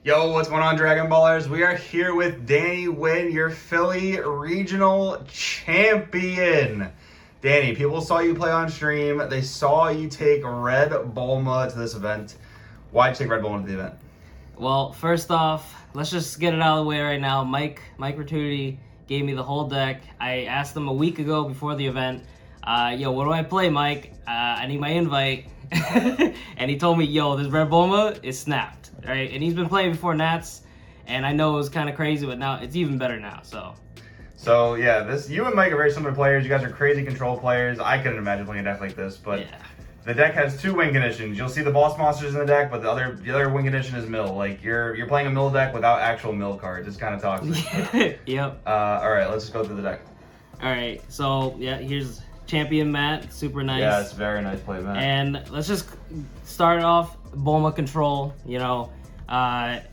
Yo, what's going on, Dragon Ballers? We are here with Danny Wynn, your Philly regional champion. Danny, people saw you play on stream. They saw you take Red Bulma to this event. Why'd you take Red Bulma to the event? Well, first off, let's just get it out of the way right now. Mike Rituti gave me the whole deck. I asked him a week ago before the event, yo, what do I play, Mike? I need my invite. And he told me, yo, this Red Bulma is snapped, right? And he's been playing before Nats, and I know it was kind of crazy, but now it's even better now, So yeah, you and Mike are very similar players. You guys are crazy control players. I couldn't imagine playing a deck like this, but yeah. The deck has two win conditions. You'll see the boss monsters in the deck, but the other win condition is mill. Like you're playing a mill deck without actual mill cards. It's kind of toxic. Yep. All right, let's just go through the deck. All right, so yeah, here's Champion Matt, super nice. Yeah, it's very nice play, Matt. And let's just start off Bulma control. You know,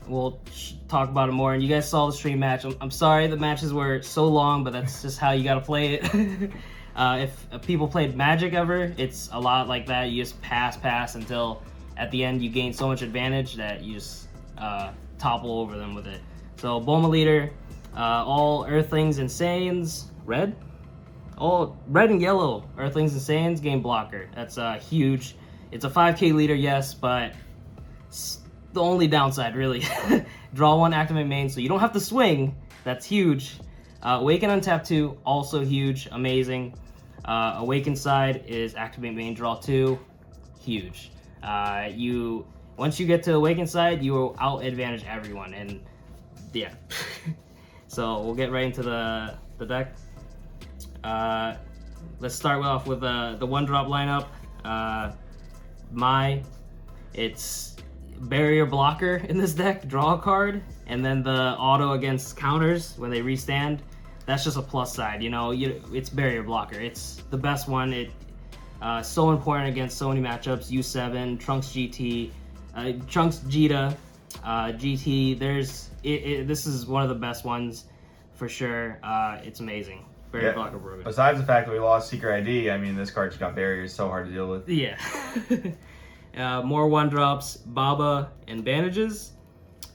we'll talk about it more. And you guys saw the stream match. I'm sorry the matches were so long, but that's just how you got to play it. If people played Magic ever, it's a lot like that. You just pass until at the end you gain so much advantage that you just topple over them with it. So Bulma leader, all Earthlings and Saiyans, red? All red and yellow Earthlings and Saiyans, game blocker. That's huge. It's a 5k leader, yes, but it's the only downside, really. Draw one, activate main, so you don't have to swing. That's huge. Awaken on tap 2, also huge, amazing. Awaken side is activate main, draw 2, huge. Once you get to Awaken side, you will out advantage everyone, and yeah. So we'll get right into the deck. Let's start off with the one drop lineup. It's barrier blocker in this deck, draw a card, and then the auto against counters when they restand. That's just a plus side, you know. It's barrier blocker. It's the best one. It's so important against so many matchups. U7, Trunks GT, Trunks Jita, GT. This is one of the best ones for sure. It's amazing. Barrier blocker broken. Besides the fact that we lost Secret ID, I mean, this card just got barriers so hard to deal with. Yeah. More one drops, Baba and bandages.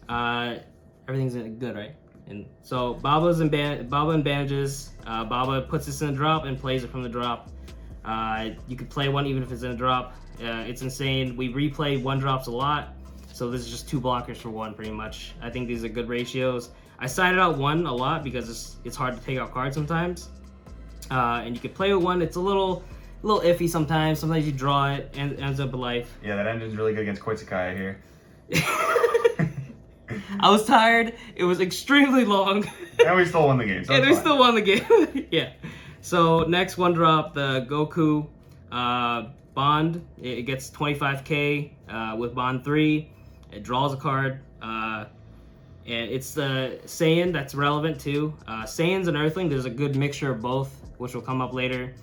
Everything's good, right? And so Baba and bandages. Baba puts this in a drop and plays it from the drop. You could play one even if it's in a drop. It's insane. We replay one drops a lot, so this is just 2 blockers for 1 pretty much. I think these are good ratios. I sided out 1 a lot because it's hard to take out cards sometimes. And you could play with 1. It's a little iffy sometimes. Sometimes you draw it and ends up a life. Yeah, that engine's really good against Koitsukai here. I was tired. It was extremely long. And we still won the game. So and we still won the game. Yeah. So next one drop, the Goku Bond. It gets 25k with Bond 3. It draws a card. And it's the Saiyan that's relevant too. Saiyans and Earthling, there's a good mixture of both, which will come up later.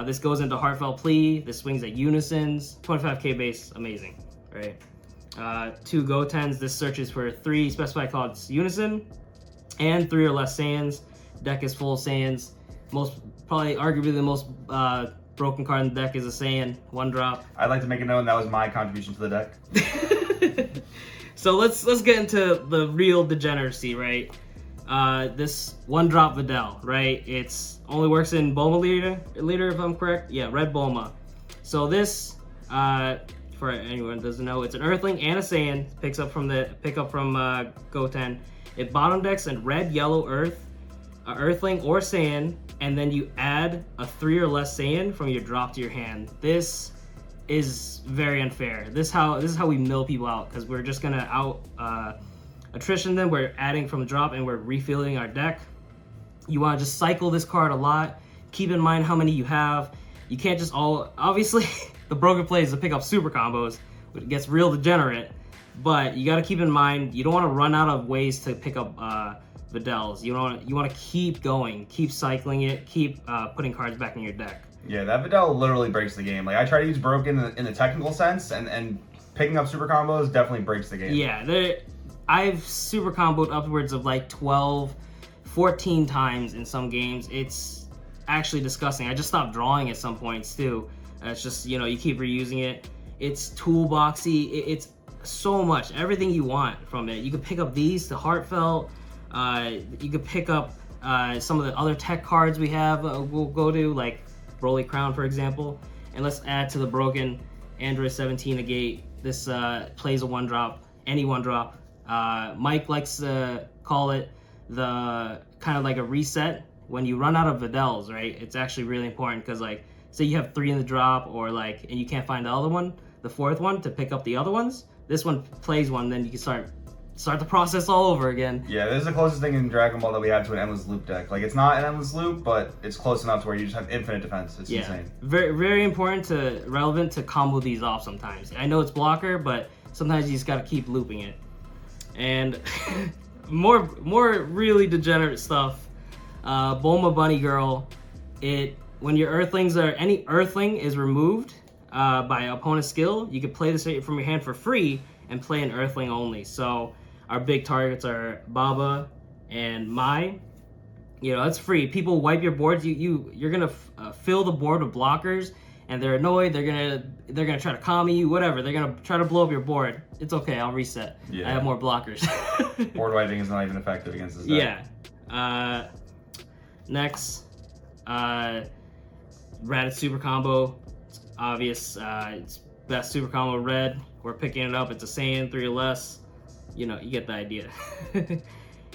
This goes into Heartfelt Plea. This swings at Unisons. 25k base, amazing, right? 2 Gotens. This searches for 3 specified cards Unison and 3 or less Saiyans. Deck is full of Saiyans. Probably arguably the most broken card in the deck is a Saiyan, 1 drop. I'd like to make it known that was my contribution to the deck. So let's get into the real degeneracy, right? This 1 drop Videl, right? It's only works in Bulma leader if I'm correct. Yeah, Red Bulma. So this, for anyone who doesn't know, it's an Earthling and a Saiyan. Picks up from Goten. It bottom decks in red, yellow, Earthling or Saiyan, and then you add a 3 or less Saiyan from your drop to your hand. This is very unfair. This is how we mill people out, because we're just gonna out attrition them. We're adding from the drop and we're refilling our deck. You want to just cycle this card a lot. Keep in mind how many you have. You can't just obviously the broken play is to pick up super combos, which gets real degenerate, but you got to keep in mind you don't want to run out of ways to pick up Videls. You want to keep going, keep cycling it, keep putting cards back in your deck. Yeah, that Videl literally breaks the game. Like, I try to use broken in the technical sense, and picking up super combos definitely breaks the game. Yeah, I've super comboed upwards of like 12, 14 times in some games. It's actually disgusting. I just stopped drawing at some points too. It's just, you keep reusing it. It's toolboxy. so much, everything you want from it. You could pick up these, the Heartfelt. You could pick up some of the other tech cards we have. We'll go to like Broly Crown, for example. And let's add to the broken Android 17 negate. This plays a 1-drop, any 1-drop. Mike likes to call it the kind of like a reset. When you run out of Videls, right? It's actually really important because, like, say you have 3 in the drop, or like, and you can't find the other one, the 4th one to pick up the other ones. This one plays one, then you can start the process all over again. Yeah, this is the closest thing in Dragon Ball that we have to an endless loop deck. Like, it's not an endless loop, but it's close enough to where you just have infinite defense. It's insane. Very, very relevant to combo these off sometimes. I know it's blocker, but sometimes you just gotta keep looping it. And more really degenerate stuff. Bulma Bunny Girl. When your Earthlings any Earthling is removed by opponent's skill, you can play this from your hand for free and play an Earthling only. So our big targets are Baba and Mai. You know, it's free. People wipe your boards. You're gonna fill the board with blockers, and they're annoyed. They're gonna try to commie you, whatever. They're gonna try to blow up your board. It's okay. I'll reset. Yeah. I have more blockers. Board wiping is not even effective against this deck. Yeah. Next, Raditz Super Combo. It's obvious. It's best Super Combo red. We're picking it up. It's a Saiyan 3 or less. You know, you get the idea.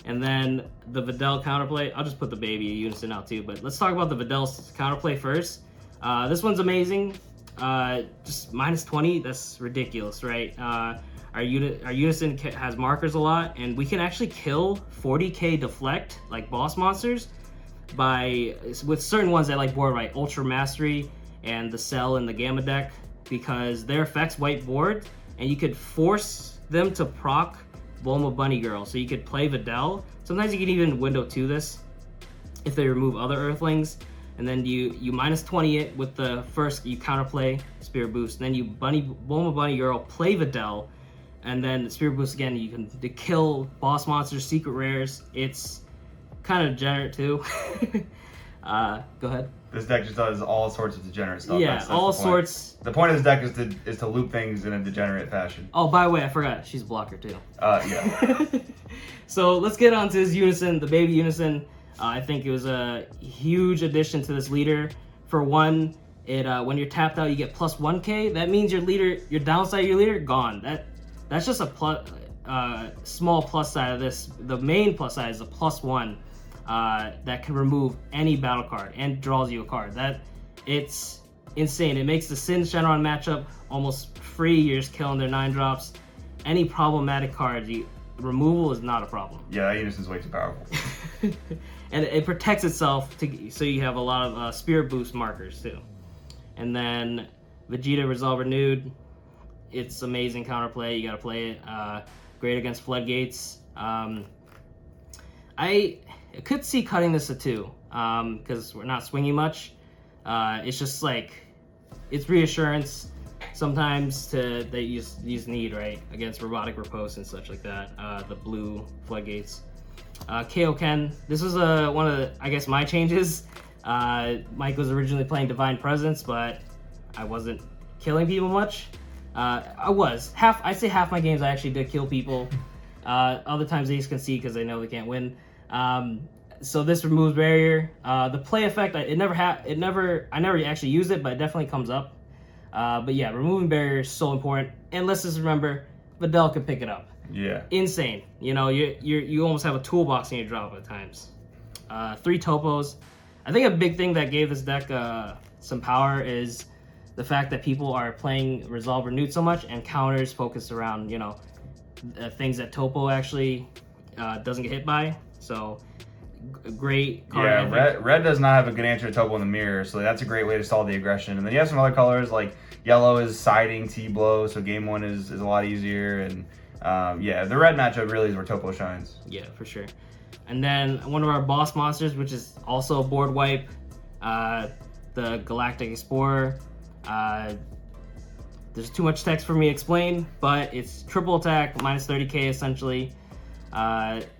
And then the Videl counterplay. I'll just put the baby Unison out too, but let's talk about the Videl counterplay first. This one's amazing. Just -20. That's ridiculous, right? Our Unison has markers a lot, and we can actually kill 40k deflect, like boss monsters, with certain ones that like board right, Ultra Mastery and the Cell and the Gamma deck, because their effects wipe board, and you could force them to proc Bulma Bunny Girl. So you could play Videl. Sometimes you can even window 2 this if they remove other Earthlings, and then you -20 it with the first, you counterplay Spirit Boost, then you Bulma Bunny Girl, play Videl, and then Spirit Boost again. You can kill boss monsters, secret rares. It's kind of degenerate too. Go ahead. This deck just does all sorts of degenerate stuff. Yeah, that's all the point. sorts. The point of this deck is to loop things in a degenerate fashion. Oh, by the way, I forgot. She's a blocker too. Yeah. So let's get on to his Unison, the baby Unison. I think it was a huge addition to this leader. For one, when you're tapped out, you get +1k. That means your downside of your leader, gone. That's just a small plus side of this. The main plus side is a +1 that can remove any battle card and draws you a card. It's insane. It makes the Sin Shenron matchup almost free. You're just killing their 9-drops. Any problematic cards, removal is not a problem. Yeah, that Unison's way too powerful. And it protects itself, so you have a lot of Spirit Boost markers too. And then Vegeta Resolve Renewed. It's amazing counterplay. You gotta play it. Great against Floodgates. I could see cutting this to 2 because we're not swinging much. It's just like, it's reassurance sometimes that you just need, right, against Robotic Riposte and such like that. The blue Floodgates. Kaioken. This was one of the, I guess, my changes. Mike was originally playing Divine Presence, but I wasn't killing people much. I'd say half my games I actually did kill people. Other times they just concede because they know they can't win. So this removes barrier. The play effect, I never actually used it, but it definitely comes up. But yeah, removing barrier is so important. And let's just remember, Videl can pick it up. Yeah. Insane. You know, you almost have a toolbox in your drop at times. 3 topos. I think a big thing that gave this deck some power is the fact that people are playing Resolve Renewed so much, and counters focused around, you know, things that topo actually doesn't get hit by. So great card. Yeah, red does not have a good answer to topo in the mirror, so that's a great way to stall the aggression. And then you have some other colors, like yellow is siding T-blow, so game 1 is a lot easier. And yeah, the red matchup really is where topo shines. Yeah, for sure. And then one of our boss monsters, which is also a board wipe, the Galactic Explorer. There's too much text for me to explain, but it's triple attack, -30k essentially.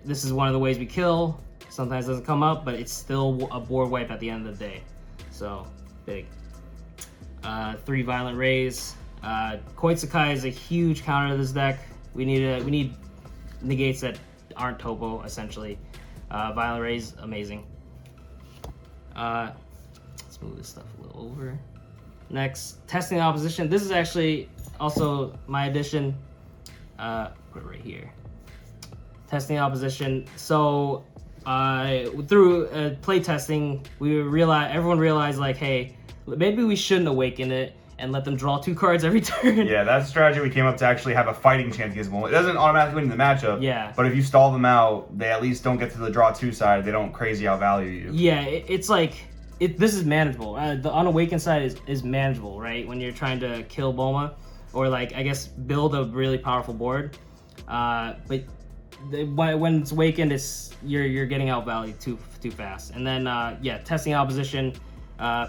This is one of the ways we kill. Sometimes it doesn't come up, but it's still a board wipe at the end of the day. So, big. 3 Violent Rays. Koitsukai is a huge counter to this deck. We need negates that aren't topo, essentially. Violent Rays, amazing. Let's move this stuff a little over. Next, testing opposition. This is actually also my addition. Put it right here. Testing opposition. So through play testing, everyone realized like, hey, maybe we shouldn't awaken it and let them draw 2 cards every turn. Yeah, that's the strategy we came up to actually have a fighting chance against Bulma. It doesn't automatically win the matchup. Yeah. But if you stall them out, they at least don't get to the draw 2 side. They don't crazy outvalue you. Yeah, it's like this is manageable. The unawakened side is manageable, right? When you're trying to kill Bulma, or like I guess build a really powerful board. But when it's awakened, you're getting outvalued too fast. And then yeah, testing opposition.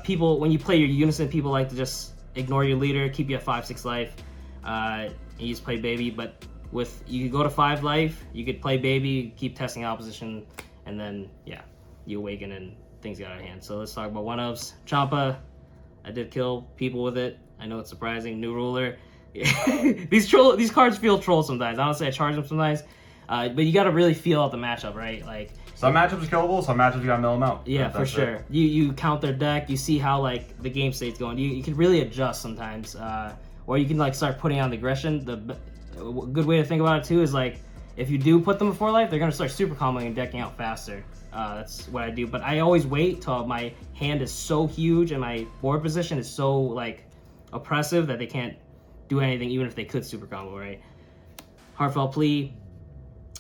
People when you play your unison, people like to just ignore your leader, keep you at 5-6 life, and you just play baby. But you could go to 5 life, you could play baby, keep testing opposition, and then yeah, you awaken and things got out of hand. So let's talk about one-ofs. Champa, I did kill people with it. I know it's surprising. New ruler. These cards feel troll sometimes. Honestly, I charge them sometimes. But you got to really feel out the matchup, right? Like some matchups are killable, some matchups you got to mill them out. Yeah, for sure. You count their deck, you see how like the game state's going. You can really adjust sometimes, or you can like start putting on the aggression. A good way to think about it too is like if you do put them before life, they're gonna start super comboing and decking out faster. That's what I do. But I always wait till my hand is so huge and my board position is so like oppressive that they can't do anything, even if they could super combo, right? Heartfelt plea.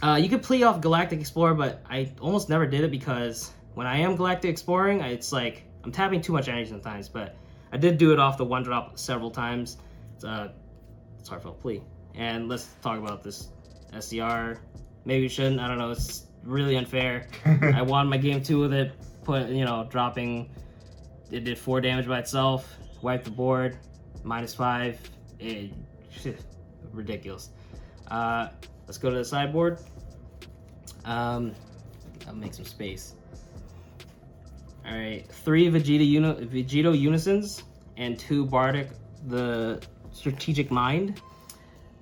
You could plea off Galactic Explorer, but I almost never did it because when I am Galactic Exploring, it's like I'm tapping too much energy sometimes. But I did do it off the 1-drop several times. It's Heartfelt plea. And let's talk about this SCR. Maybe we shouldn't. I don't know. It's really unfair. I won my game 2 with it. Dropping. It did 4 damage by itself. Wiped the board. -5. Ridiculous. Let's go to the sideboard. I'll make some space. All right, 3 Vegito Unisons and 2 Bardic, the Strategic Mind.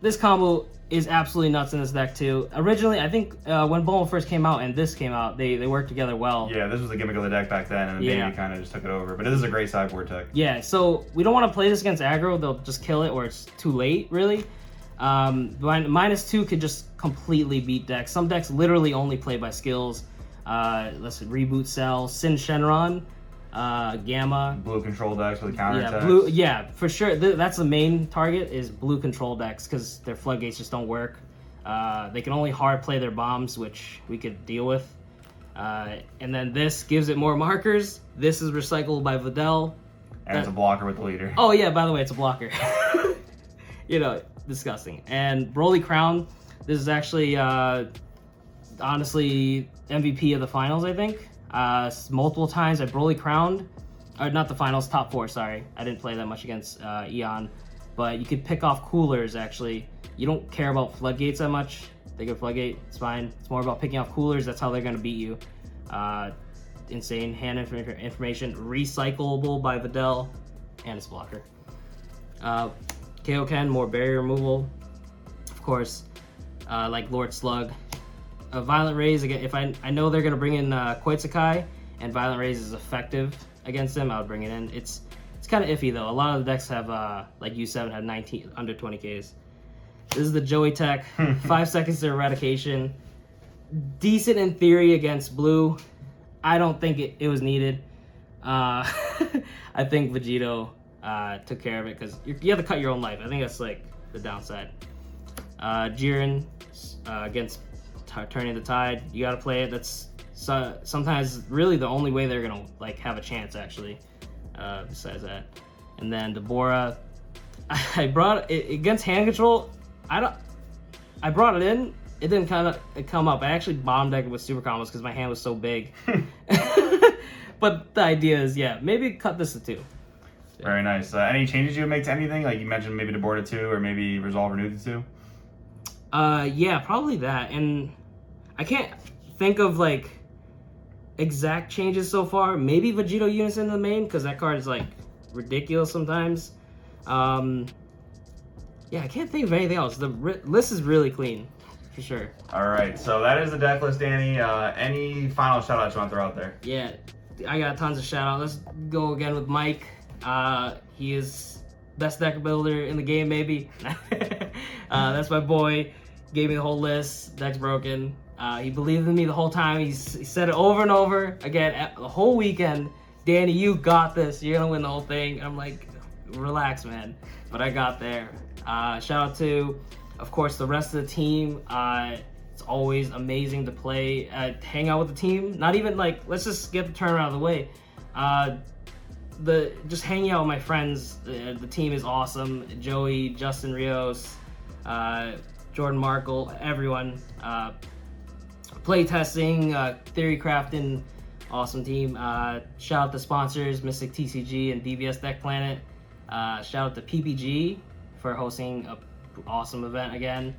This combo is absolutely nuts in this deck too. Originally, I think when Bulma first came out and this came out, they worked together well. Yeah, this was the gimmick of the deck back then, and the baby kind of just took it over. But this is a great sideboard tech. Yeah, so we don't want to play this against aggro. They'll just kill it, or it's too late, really. -2 could just completely beat decks. Some decks literally only play by skills. Let's see, Reboot Cell, Sin Shenron, Gamma. Blue control decks with counter attacks. Yeah, for sure. That's the main target is blue control decks because their floodgates just don't work. They can only hard play their bombs, which we could deal with. And then this gives it more markers. This is recyclable by Videl. And it's a blocker with the leader. Oh yeah, by the way, it's a blocker. Disgusting. And Broly Crown, this is actually honestly MVP of the finals, I think. Multiple times I Broly crowned, or not the finals, top 4, sorry. I didn't play that much against Eon, but you could pick off coolers actually. You don't care about floodgates that much. They go floodgate, it's fine. It's more about picking off coolers, that's how they're gonna beat you. Insane hand information, recyclable by Videl, and it's blocker. Kaioken, more barrier removal. Of course, like Lord Slug. Violent Rays, again, if I know they're going to bring in Koitsukai, and Violent Rays is effective against them, I would bring it in. It's kind of iffy, though. A lot of the decks have, like U7, have 19, under 20Ks. This is the Joey tech. 5 seconds to eradication. Decent in theory against blue. I don't think it was needed. I think Vegito took care of it because you have to cut your own life. I think that's like the downside. Jiren against Turning the Tide. You got to play it. That's sometimes really the only way they're gonna like have a chance actually. Besides that, and then Deborah, I brought it against hand control. I brought it in. It didn't come up. I actually bomb decked it with super combos because my hand was so big. But the idea is, yeah, maybe cut this to 2. Very nice. Any changes you would make to anything? Like you mentioned, maybe Deborah to 2, or maybe Resolve Renew to 2? Yeah, probably that. And I can't think of like exact changes so far. Maybe Vegito Unison in the main because that card is like ridiculous sometimes. Yeah, I can't think of anything else. The list is really clean, for sure. All right, so that is the deck list, Danny. Any final shout outs you want to throw out there? Yeah, I got tons of shout outs. Let's go again with Mike. He is best deck builder in the game, maybe. That's my boy. Gave me the whole list. Deck's broken. He believed in me the whole time. He said it over and over again the whole weekend. Danny, you got this. You're gonna win the whole thing. I'm like, relax, man. But I got there. Shout out to, of course, the rest of the team. It's always amazing to play, hang out with the team. Not even like, let's just get the turnaround out of the way. Just hanging out with my friends. The team is awesome. Joey, Justin Rios, Jordan Markle, everyone. Play testing, theory crafting, awesome team. Shout out to sponsors, Mystic TCG and DBS Deck Planet. Shout out to PPG for hosting an awesome event again.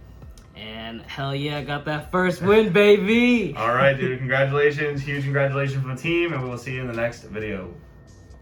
And hell yeah, got that first win, baby! All right, dude, congratulations. Huge congratulations from the team, and we will see you in the next video.